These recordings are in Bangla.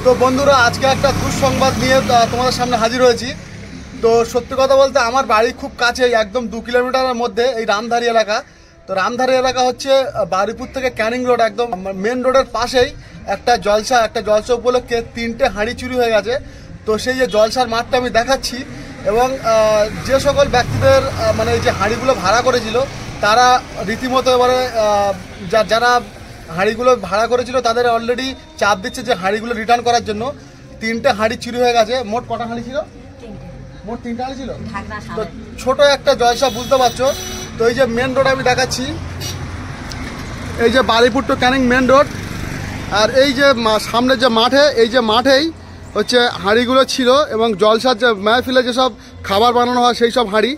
তো বন্ধুরা আজকে একটা দুঃসংবাদ নিয়ে তোমাদের সামনে হাজির হয়েছি। তো সত্যি কথা বলতে আমার বাড়ি খুব কাছেই, একদম 2 কিলোমিটারের মধ্যে এই রামধারী এলাকা। তো রামধারী এলাকা হচ্ছে বারুইপুর থেকে ক্যানিং রোড, একদম মেন রোডের পাশেই একটা জলসা উপলক্ষে 3টে হাঁড়ি চুরি হয়ে গেছে। তো সেই যে জলসার মাঠটা আমি দেখাচ্ছি, এবং যে সকল ব্যক্তিদের মানে এই যে হাঁড়িগুলো ভাড়া করেছিল তারা রীতিমতো এবারে যারা হাঁড়িগুলো ভাড়া করেছিল তাদের অলরেডি চাপ দিচ্ছে যে হাঁড়িগুলো রিটার্ন করার জন্য। 3টে হাঁড়ি চুরি হয়ে গেছে। মোট কটা হাঁড়ি ছিল? মোট 3টে হাঁড়ি ছিল। তো ছোট একটা জলসা, বুঝতে পারছো। তো এই যে মেন রোড আমি দেখাচ্ছি, এই যে Baruipur to Canning main road, আর এই যে সামনের যে মাঠে, এই যে মাঠেই হচ্ছে হাঁড়িগুলো ছিল, এবং জলসার যে মেহফিলে যেসব খাবার বানানো হয় সেই সব হাঁড়ি।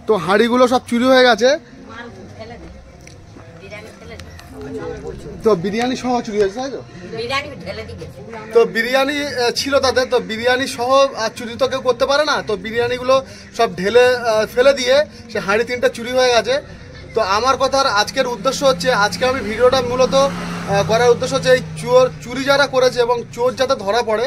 তো হাঁড়িগুলো সব চুরি হয়ে গেছে। তো বিরিয়ানি সহ চুরি হয়েছে, তাই তো? তো বিরিয়ানি ছিল তাদের, তো বিরিয়ানি সহ আর চুরি তো কেউ করতে পারে না। তো বিরিয়ানিগুলো সব ঢেলে ফেলে দিয়ে সে হাঁড়ি 3টা চুরি হয়ে গেছে। তো আমার কথার আজকের উদ্দেশ্য হচ্ছে, আজকে আমি ভিডিওটা মূলত করার উদ্দেশ্য হচ্ছে এই চুরি যারা করেছে এবং চোর যাতে ধরা পড়ে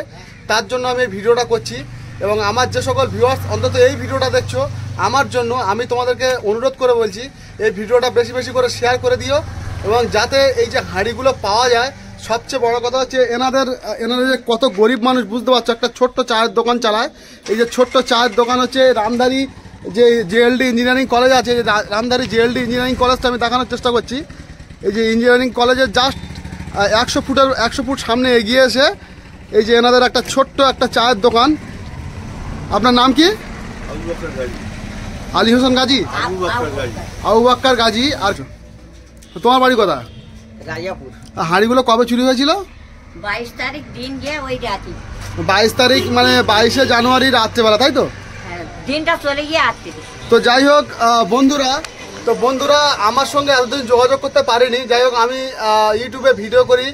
তার জন্য আমি এই ভিডিওটা করছি। এবং আমার যে সকল ভিউয়ার্স অন্তত এই ভিডিওটা দেখছো, আমার জন্য আমি তোমাদেরকে অনুরোধ করে বলছি, এই ভিডিওটা বেশি বেশি করে শেয়ার করে দিও, এবং যাতে এই যে হাঁড়িগুলো পাওয়া যায়। সবচেয়ে বড় কথা হচ্ছে এনাদের যে কত গরিব মানুষ, বুঝতে পারছো। একটা ছোট্ট চায়ের দোকান চালায়। এই যে ছোট্ট চায়ের দোকান হচ্ছে রামধারী যে জেএলডি ইঞ্জিনিয়ারিং কলেজ আছে, রামধারী জেএলডি ইঞ্জিনিয়ারিং কলেজটা আমি দেখানোর চেষ্টা করছি। এই যে ইঞ্জিনিয়ারিং কলেজের জাস্ট 100 ফুট সামনে এগিয়ে এসে এই যে এনাদের একটা ছোট্ট একটা চায়ের দোকান। আপনার নাম কি? আলী হোসেন গাজী, আবু বাক্কার গাজী। আর তোমার বাড়ি কোথা? রাজাপুর। হাঁড়িগুলো কবে চুরি হয়েছিল? 22 তারিখ দিন গিয়ে ওই রাতে। 22 তারিখ মানে 22শে জানুয়ারি রাত্রেবেলা, তাই তো? হ্যাঁ, দিনটা চলে গিয়ে আসতে। তো যাই হোক বন্ধুরা আমার সঙ্গে এতদিন যোগাযোগ করতে পারিনি। যাই হোক আমি ইউটিউবে ভিডিও করি,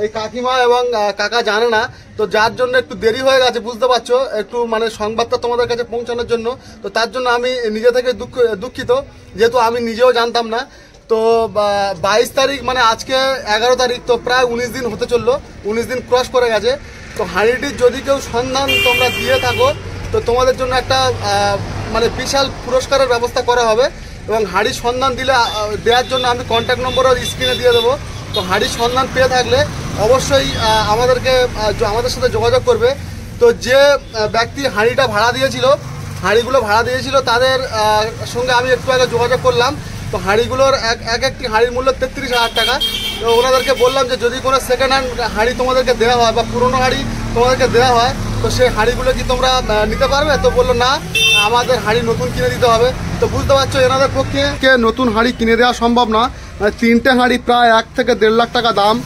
এই কাকিমা এবং কাকা জানে না, তো যার জন্য একটু দেরি হয়ে গেছে, বুঝতে পারছো। একটু মানে সংবাদটা তোমাদের কাছে পৌঁছানোর জন্য, তো তার জন্য আমি নিজে থেকে দুঃখিত, যেহেতু আমি নিজেও জানতাম না। তো 22 তারিখ মানে আজকে 11 তারিখ, তো প্রায় 19 দিন হতে চললো, 19 দিন ক্রস করে গেছে। তো হাঁড়িটির যদি কেউ সন্ধান তোমরা দিয়ে থাকো, তো তোমাদের জন্য একটা মানে বিশাল পুরস্কারের ব্যবস্থা করা হবে। এবং হাঁড়ির সন্ধান দেওয়ার জন্য আমি কন্ট্যাক্ট নম্বরও স্ক্রিনে দিয়ে দেবো। তো হাঁড়ির সন্ধান পেয়ে থাকলে অবশ্যই আমাদের সাথে যোগাযোগ করবে। তো যে ব্যক্তি হাঁড়িগুলো ভাড়া দিয়েছিল তাদের সঙ্গে আমি একটু আগে যোগাযোগ করলাম। তো হাঁড়িগুলোর একটি হাঁড়ির মূল্য 33,000 টাকা। তো ওনাদেরকে বললাম যে যদি কোনো সেকেন্ড হ্যান্ড হাঁড়ি তোমাদেরকে দেওয়া হয় বা পুরনো হাঁড়ি তোমাদেরকে দেওয়া হয়, তো সেই হাঁড়িগুলো কি তোমরা নিতে পারবে? তো বললো না, আমাদের হাঁড়ি নতুন কিনে দিতে হবে। তো বুঝতে পারছো এনাদের পক্ষে নতুন হাঁড়ি কিনে দেওয়া সম্ভব না। 3টে হাঁড়ি প্রায় 1 থেকে 1.5 লাখ টাকা দাম।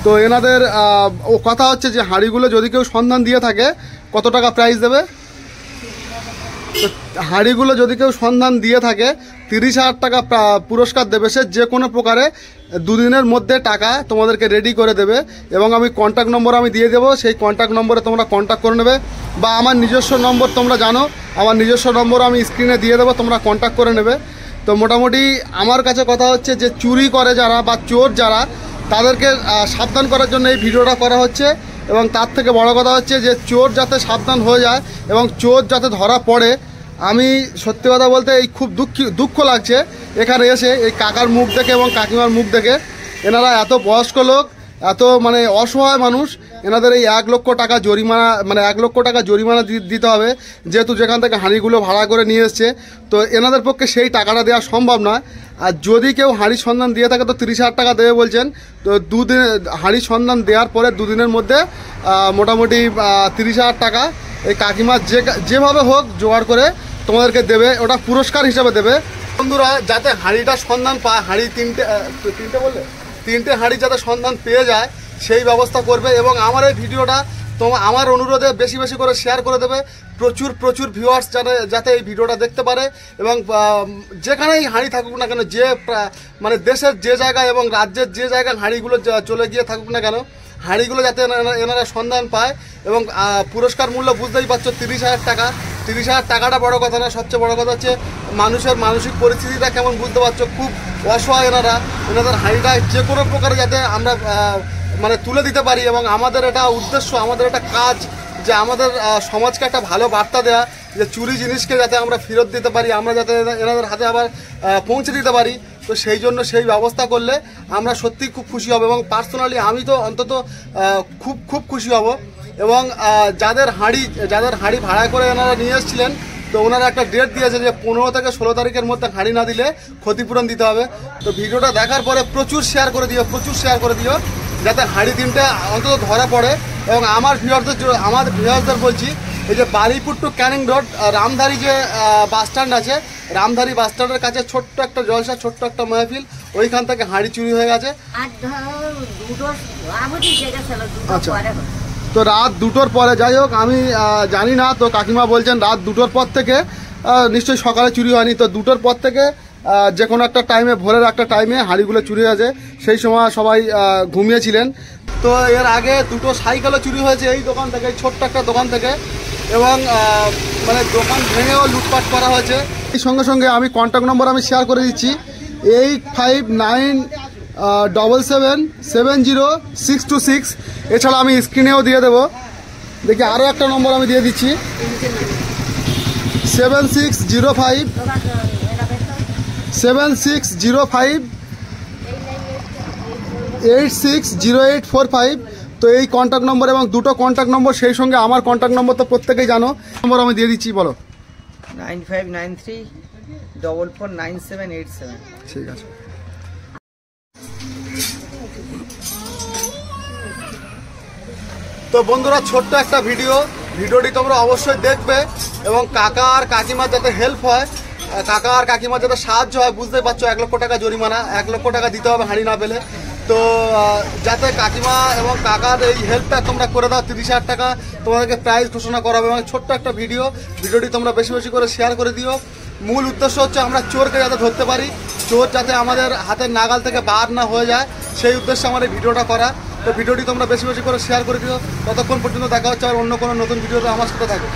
তো এনাদের কথা হচ্ছে যে হাঁড়িগুলো যদি কেউ সন্ধান দিয়ে থাকে কত টাকা প্রাইস দেবে? তো হাঁড়িগুলো যদি কেউ সন্ধান দিয়ে থাকে 30,000 টাকা পুরস্কার দেবে। সে যে কোনো প্রকারে 2 দিনের মধ্যে টাকা তোমাদেরকে রেডি করে দেবে। এবং আমি কন্ট্যাক্ট নম্বর আমি দিয়ে দেবো, সেই কন্ট্যাক্ট নম্বরে তোমরা কন্ট্যাক্ট করে নেবে। বা আমার নিজস্ব নম্বর তোমরা জানো, আমার নিজস্ব নম্বর আমি স্ক্রিনে দিয়ে দেবো, তোমরা কন্ট্যাক্ট করে নেবে। তো মোটামুটি আমার কাছে কথা হচ্ছে যে চুরি করে যারা বা চোর যারা, তাদেরকে সাবধান করার জন্য এই ভিডিওটা করা হচ্ছে। এবং তার থেকে বড় কথা হচ্ছে যে চোর যাতে সাবধান হয়ে যায় এবং চোর যাতে ধরা পড়ে। আমি সত্যি কথা বলতে এই খুব দুঃখ লাগছে এখানে এসে এই কাকার মুখ দেখে এবং কাকিমার মুখ দেখে। এনারা এত বয়স্ক লোক, এত মানে অসহায় মানুষ, এনাদের এই 1 লক্ষ টাকা জরিমানা, মানে 1 লক্ষ টাকা জরিমানা দিতে হবে, যেহেতু যেখান থেকে হাঁড়িগুলো ভাড়া করে নিয়ে এসছে। তো এনাদের পক্ষে সেই টাকাটা দেওয়া সম্ভব নয়। আর যদি কেউ হাঁড়ির সন্ধান দিয়ে থাকে তো 30,000 টাকা দেবে বলছেন। তো 2 দিন হাঁড়ির সন্ধান দেওয়ার পরে 2 দিনের মধ্যে মোটামুটি 30,000 টাকা এই কাকিমা যেভাবে হোক জোগাড় করে তোমাদেরকে দেবে, ওটা পুরস্কার হিসাবে দেবে। বন্ধুরা যাতে হাঁড়িটা সন্ধান পায়, হাঁড়ি 3টে হাঁড়ি যাতে সন্ধান পেয়ে যায় সেই ব্যবস্থা করবে। এবং আমার এই ভিডিওটা আমার অনুরোধে বেশি বেশি করে শেয়ার করে দেবে, প্রচুর ভিউয়ার্স যাতে এই ভিডিওটা দেখতে পারে। এবং যেখানেই হাঁড়ি থাকুক না কেন, যে মানে দেশের যে জায়গায় এবং রাজ্যের যে জায়গায় হাঁড়িগুলো চলে গিয়ে থাকুক না কেন, হাঁড়িগুলো যাতে এনারা সন্ধান পায়। এবং পুরস্কার মূল্য বুঝতেই পারছো 30,000 টাকা। 30,000 টাকাটা বড় কথা না, সবচেয়ে বড় কথা হচ্ছে মানুষের মানসিক পরিস্থিতিটা কেমন, বুঝতে পারছো। খুব অসহায় এনাদের হাঁড়িটা যে কোনো প্রকারে যাতে আমরা মানে তুলে দিতে পারি, এবং আমাদের এটা উদ্দেশ্য, আমাদের এটা কাজ যে আমাদের সমাজকে একটা ভালো বার্তা দেওয়া, যে চুরি জিনিসকে যাতে আমরা ফেরত দিতে পারি, আমরা যাতে এনাদের হাতে আবার পৌঁছে দিতে পারি। তো সেই জন্য সেই ব্যবস্থা করলে আমরা সত্যিই খুব খুশি হব, এবং পার্সোনালি আমি তো অন্তত খুব খুব খুশি হব। এবং যাদের হাঁড়ি ভাড়া করে এনারা নিয়ে এসেছিলেন, তো ওনারা একটা ডেট দিয়েছে যে 15 থেকে 16 তারিখের মধ্যে হাঁড়ি না দিলে ক্ষতিপূরণ দিতে হবে। তো ভিডিওটা দেখার পরে প্রচুর শেয়ার করে দিও যাতে হাঁড়ি দিনটা অন্তত ধরা পড়ে। এবং আমার ভিউয়ারদের বলছি, এই যে বারুইপুর টু ক্যানিং রোড রামধারী যে বাস স্ট্যান্ড আছে, রামধারী বাস স্ট্যান্ডের কাছে ছোট্ট একটা জলসা, ছোট্ট একটা মাহফিল, ওইখান থেকে হাঁড়ি চুরি হয়ে গেছে। আচ্ছা, তো রাত 2টোর পরে, যাই হোক আমি জানি না, তো কাকিমা বলছেন রাত 2টোর পর থেকে, নিশ্চয়ই সকালে চুরি হয়নি, তো 2টোর পর থেকে যে কোনো একটা টাইমে, ভোরের একটা টাইমে হাঁড়িগুলো চুরি হয়েছে। সেই সময় সবাই ঘুমিয়েছিলেন। তো এর আগে 2টো সাইকেলও চুরি হয়েছে এই দোকান থেকে, ছোট্ট একটা দোকান থেকে, এবং মানে দোকান ভেঙেও লুটপাট করা হয়েছে। এই সঙ্গে সঙ্গে আমি কন্ট্যাক্ট নম্বর আমি শেয়ার করে দিচ্ছি, 8597770626। এছাড়া আমি স্ক্রিনেও দিয়ে দেবো। দেখি আরও একটা নম্বর আমি দিয়ে দিচ্ছি, 7605860845। তো এই কন্ট্যাক্ট নম্বর এবং 2টো কন্ট্যাক্ট নম্বর, সেই সঙ্গে আমার কন্ট্যাক্ট নম্বর তো প্রত্যেকেই জানো, নম্বর আমি দিয়ে দিচ্ছি, বলো। 9593449787। ঠিক আছে। তো বন্ধুরা, ছোট্ট একটা ভিডিওটি তোমরা অবশ্যই দেখবে, এবং কাকা আর কাকিমার যাতে হেল্প হয়, কাকা আর কাকিমার যাতে সাহায্য হয়। বুঝতেই পারছো 1 লক্ষ টাকা জরিমানা, 1 লক্ষ টাকা দিতে হবে হাঁড়ি না পেলে। তো যাতে কাকিমা এবং কাকার এই হেল্পটা তোমরা করে দাও, 30,000 টাকা তোমাদেরকে প্রাইজ ঘোষণা করা হবে। এবং ছোট্ট একটা ভিডিওটি তোমরা বেশি বেশি করে শেয়ার করে দিও। মূল উদ্দেশ্য হচ্ছে আমরা চোরকে যাতে ধরতে পারি, চোর যাতে আমাদের হাতের নাগাল থেকে বার না হয়ে যায়, সেই উদ্দেশ্যে আমার এই ভিডিওটা করা। তো ভিডিওটি তোমরা বেশি বেশি করে শেয়ার করে দিও। ততক্ষণ পর্যন্ত দেখা হচ্ছে আর অন্য কোনো নতুন ভিডিওতে আমার সাথে থাকো।